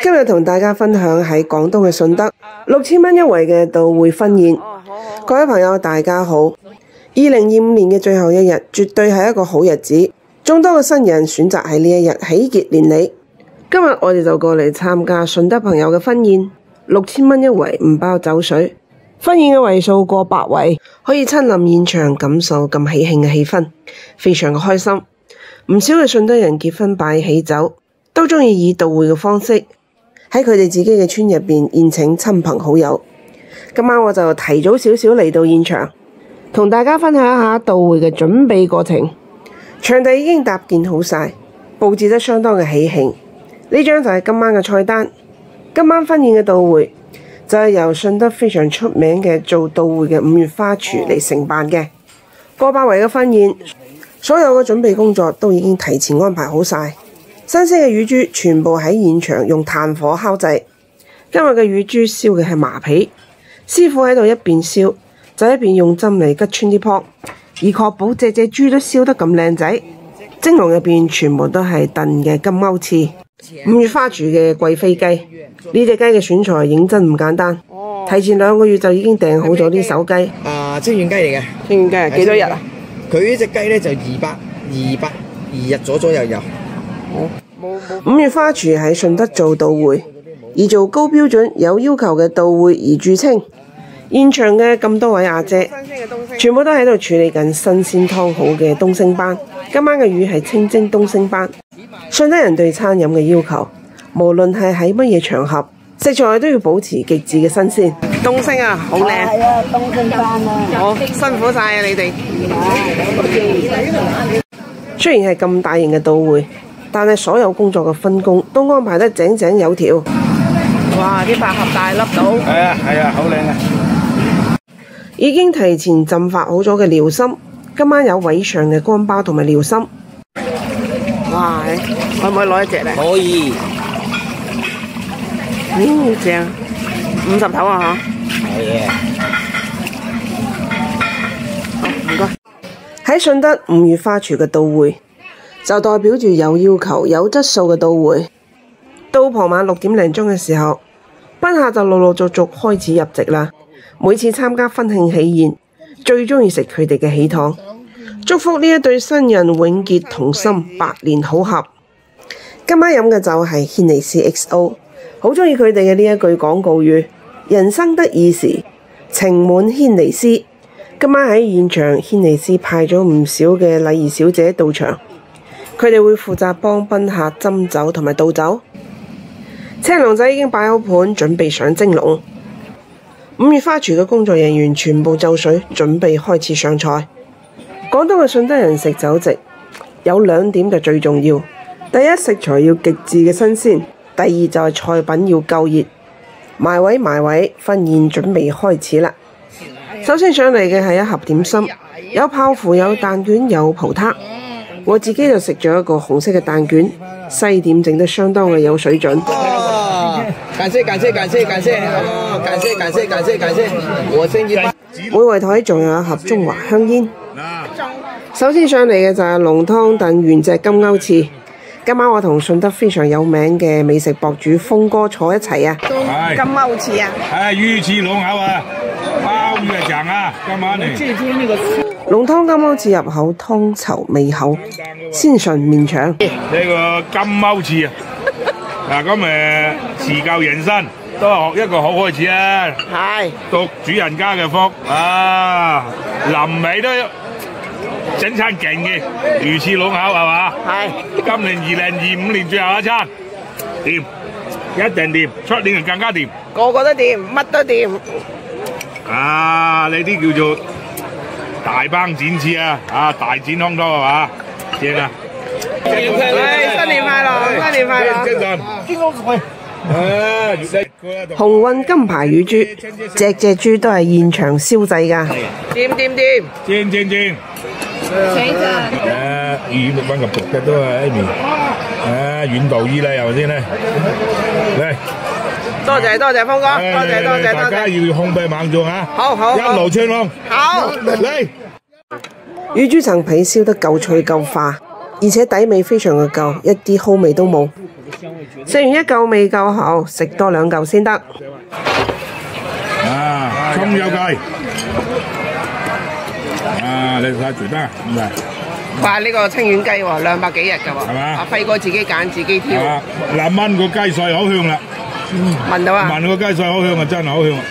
今日同大家分享喺廣東嘅順德6000蚊一圍嘅到會婚宴。各位朋友大家好，2025年嘅最後一日絕對係一個好日子，眾多嘅新人選擇喺呢一日喜結連理。今日我哋就過嚟參加順德朋友嘅婚宴，6000蚊一圍唔包酒水。婚宴嘅圍數過百位，可以親臨現場感受咁喜慶嘅氣氛，非常嘅開心。唔少嘅順德人結婚擺喜酒，都中意以到會嘅方式喺佢哋自己嘅村入邊宴請親朋好友。今晚我就提早少少嚟到現場，同大家分享一下到會嘅準備過程。場地已經搭建好晒，佈置得相當嘅喜慶。呢張就係今晚嘅菜單。今晚婚宴嘅到會就係由順德非常出名嘅做到會嘅5月花廚嚟承辦嘅。過百圍嘅婚宴，所有嘅準備工作都已經提前安排好晒。新鮮嘅乳豬全部喺現場用炭火烤製。今日嘅乳豬燒嘅係麻皮，師傅喺度一邊燒就一邊用針嚟吉穿啲泡，以確保隻豬都燒得咁靚仔。蒸籠入邊全部都係燉嘅金鈎翅，5月花廚嘅貴妃雞。呢隻雞嘅選材認真唔簡單，提前2個月就已經訂好咗啲手雞。清遠雞嚟嘅，清遠雞係幾多日啊？佢呢隻雞呢就202日左右。5月花廚喺順德做到會，以做高標準有要求嘅到會而著稱。現場嘅咁多位阿姐，全部都喺度處理緊新鮮湯好嘅東星斑。今晚嘅魚係清蒸東星斑。順德人對餐飲嘅要求，無論係喺乜嘢場合，食材都要保持極致嘅新鮮。東星啊，好靚！係啊，東星斑啊！好辛苦晒啊，你哋！雖然係咁大型嘅到會，但係所有工作嘅分工都安排得井井有條。哇！啲百合大粒到。係啊，好靚啊！已經提前浸發好咗嘅遼參，今晚有位上嘅乾鮑同埋遼參。哇！可唔可以攞一隻咧？可以。正，50頭啊嚇！係嘅。好，唔該。喺順德5月花廚嘅到會，就代表住有要求、有質素嘅到會。到傍晚6點零鐘嘅時候，賓客就陸續開始入席啦。每次參加婚慶喜宴，最中意食佢哋嘅喜糖，祝福呢一對新人永結同心，百年好合。今晚飲嘅酒係軒尼詩 XO， 好中意佢哋嘅呢一句廣告語：人生得意時，情滿軒尼詩。今晚喺現場，軒尼詩派咗唔少嘅禮儀小姐到場，佢哋會負責幫賓客斟酒同埋倒酒。青龍仔已經擺好盤，準備上蒸籠。5月花廚嘅工作人員全部就緒，準備開始上菜。廣東嘅順德人食酒席有2點就最重要：第一，食材要極致嘅新鮮；第二就係菜品要夠熱。埋位，婚宴準備開始啦！首先上嚟嘅係一盒點心，有泡芙、有蛋卷、有葡撻。我自己就食咗一個紅色嘅蛋卷，西點整得相當嘅有水準。感謝，我生日。每圍台仲有一盒中華香煙。首先上嚟嘅就係濃湯燉原隻金鈎翅。今晚我同順德非常有名嘅美食博主峰哥坐一齊啊！金鈎翅啊！係魚翅濃口啊，鮑魚啊正啊，今晚嚟。濃湯金鈎翅入口湯稠味厚，鮮順綿長。呢個金鈎翅啊！嗱咁辭舊迎新，都係學一個好開始啊！係，讀主人家嘅福啊！臨尾都整餐勁嘅魚翅濃口係嘛？係。今年2025年最後一餐，掂，一定掂，出年就更加掂。個個都掂，乜都掂。啊！呢啲叫做大班展翅啊！大展康湯係嘛？正啊！新年快樂！新年快樂！鴻運金牌乳豬，隻豬都係現場燒製㗎。掂！正。魚六蚊咁獨嘅都係一面，遠道依啦，係咪先咧？嚟，多謝峰哥，多謝，大家要控制猛做啊！好，一路穿窿，好嚟。乳豬層皮燒得夠脆夠化，而且底味非常嘅夠，一啲蒿味都冇。食完一嚿未夠喉，食多2嚿先得。啊，葱油雞，啊，你睇住得，唔係。哇！呢個清遠雞喎，200幾日㗎喎，係嘛？阿輝哥自己揀自己挑。啊，嗱炆個雞碎好香啦，聞到啊！聞個雞碎好香啊，真係好香啊！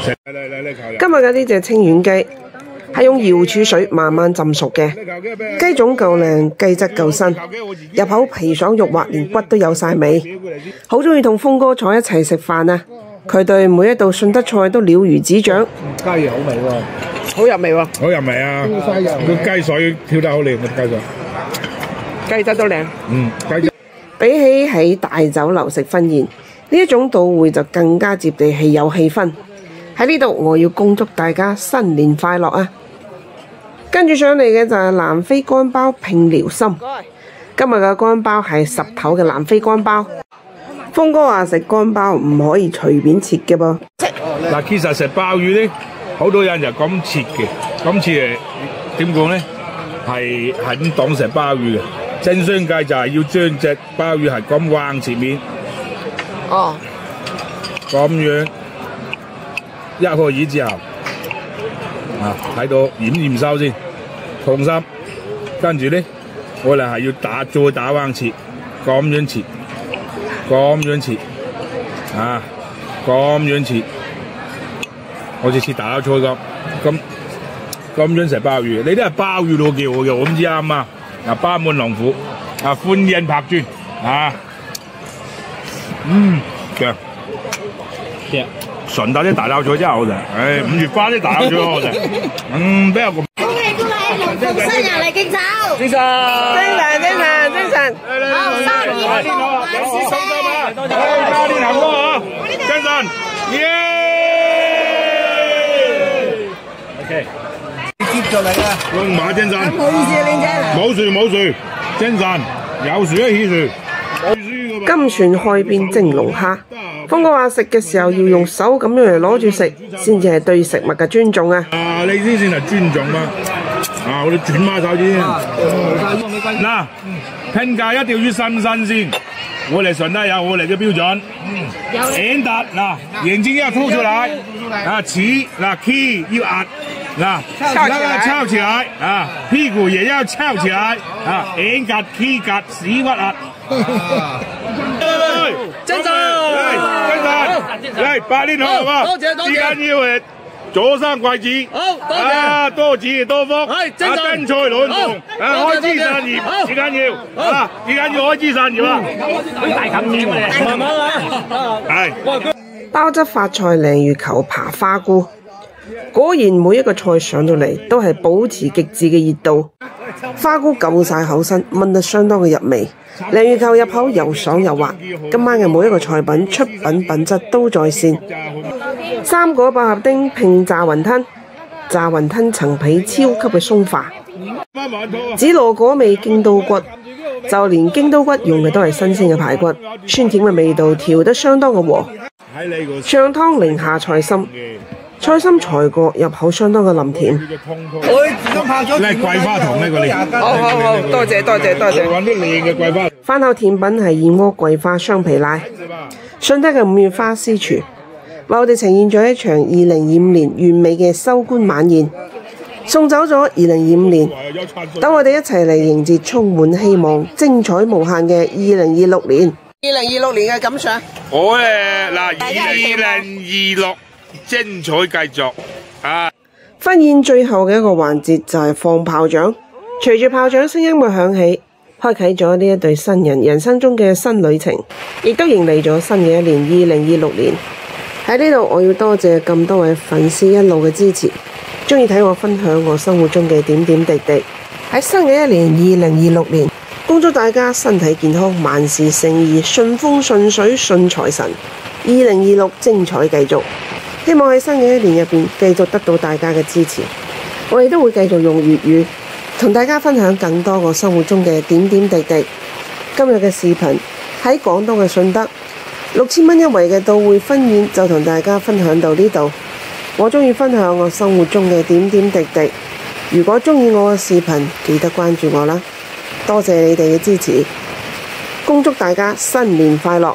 食嚟求今日嘅呢隻清遠雞係用瑤柱水慢慢浸熟嘅，雞種夠靚，雞質夠新，入口皮爽肉滑，連骨都有晒味。好中意同峰哥坐一齊食飯啊！佢對每一道順德菜都了如指掌。雞好味喎，好入味喎，好入味啊！個雞水跳得好靚嘅雞水，雞質都靚。雞比起喺大酒樓食婚宴，呢一種到會就更加接地氣，有氣氛。喺呢度我要恭祝大家新年快樂啊！跟住上嚟嘅就係南非乾包拼遼參。今日嘅乾包係10頭嘅南非乾包。峰哥話食乾包唔可以隨便切嘅噃。嗱，其實食鮑魚咧，好多人就咁切嘅，咁切點講咧？係咁當食鮑魚嘅。正商計就係要將隻鮑魚係咁橫切面，哦，咁樣一開耳之後，啊睇到驗收先，放心。跟住咧，我哋係要再打橫切，咁樣切。咁樣切，啊，咁樣切，好似切大炒菜咁樣食鮑魚，你都係鮑魚佬叫我嘅，我唔知啱啊！啊，巴滿龍虎，啊，歡迎拍磚，啊，強，順德啲大炒菜真係好食，唉，5月花啲大炒菜好食，比較咁。恭喜龍鳳生日嚟敬酒，精神！好生意興隆，萬事勝。加啲行歌啊！精神，耶 ！OK，接咗嚟啦，龍馬精神。唔好意思啊，靚姐。冇事，精神，有樹一起樹。金船開邊蒸龍蝦。峰哥話食嘅時候要用手咁樣嚟攞住食，先至係對食物嘅尊重啊！啊，呢啲先係尊重嘛！啊，我哋轉孖手先。嗱，拼價一定要新鮮。我哋順德有我哋嘅標準。顯達嗱，眼睛要凸出來，啊，齒嗱 key 要壓，嗱翹起來，啊，屁股也要翹起來，啊，眼格 key 格屎忽壓。真真，嚟8年好嘛？多謝，時間要誒左生貴子，好，多子多福，真菜輪同，開枝散葉，時間要，時間要開枝散葉啊！大冚點嚟，慢慢啊，係。鮑汁發菜鯪魚球扒花菇，果然每一個菜上到嚟都係保持極致嘅熱度，花菇夠晒口身，炆得相當嘅入味。鯪魚球入口又爽又滑，今晚嘅每一個菜品出品品質都在線。3個百合丁拼炸雲吞，炸雲吞層皮超級嘅鬆化，紫羅果味京都骨，就連京都骨用嘅都係新鮮嘅排骨，酸甜嘅味道調得相當嘅和。上湯寧夏菜心，菜心裁過，入口相當嘅腍甜。呢桂花糖呢個你，好，多謝。揾啲靚嘅桂花。飯後甜品係燕窩桂花雙皮奶，順德嘅5月花私廚，為我哋呈現咗一場2025年完美嘅收官晚宴，送走咗2025年，等我哋一齊嚟迎接充滿希望、精彩無限嘅2026年。2026年嘅感想，我嗱2026精彩繼續啊！婚宴最後嘅一個環節就係放炮仗，隨住炮仗聲音嘅響起，開啟咗呢一對新人人生中嘅新旅程，亦都迎嚟咗新嘅一年2026年。喺呢度我要多謝咁多位粉絲一路嘅支持，中意睇我分享我生活中嘅點點滴滴。喺新嘅一年2026年，恭祝大家身體健康，萬事勝意，順風順水，順財神。2026精彩繼續，希望喺新嘅一年入邊繼續得到大家嘅支持。我哋都會繼續用粵語同大家分享更多我生活中嘅點點滴滴。今日嘅視頻喺廣東嘅順德，6000蚊一圍嘅到會婚宴就同大家分享到呢度。我鍾意分享我生活中嘅點點滴滴。如果鍾意我嘅視頻，記得關注我啦。多謝你哋嘅支持。恭祝大家新年快樂！